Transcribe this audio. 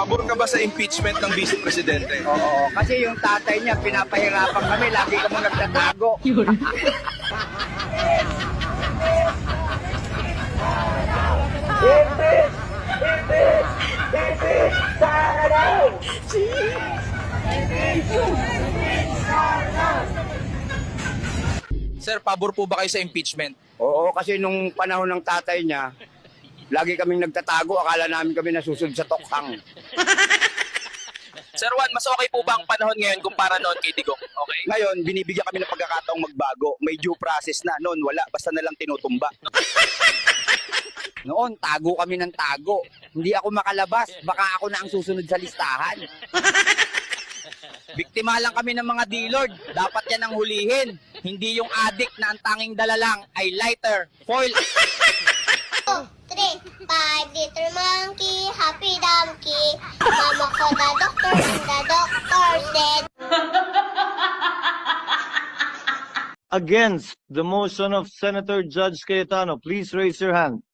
Pabor ka ba sa impeachment ng Vice Presidente? Oo, kasi yung tatay niya, pinapahirapan kami, lagi kami nagtatago. Sir, pabor po ba kayo sa impeachment? Oo, kasi nung panahon ng tatay niya, lagi kaming nagtatago, akala namin kami nasusunod sa tokhang. Sir Juan, mas okay po ba ang panahon ngayon kumpara noon kay Digong? Okay? Ngayon, binibigyan kami ng pagkakataong magbago. May due process na. Noon, wala. Basta na lang tinutumba. Noon, tago kami ng tago. Hindi ako makalabas. Baka ako na ang susunod sa listahan. Biktima lang kami ng mga D-Lord. Dapat yan ang hulihin. Hindi yung addict na ang tanging dala lang ay lighter, foil. 3, 5 liter monkey, happy donkey. Mama ko the doctor and the doctor said. Against the motion of Senator Judge Cayetano, please raise your hand.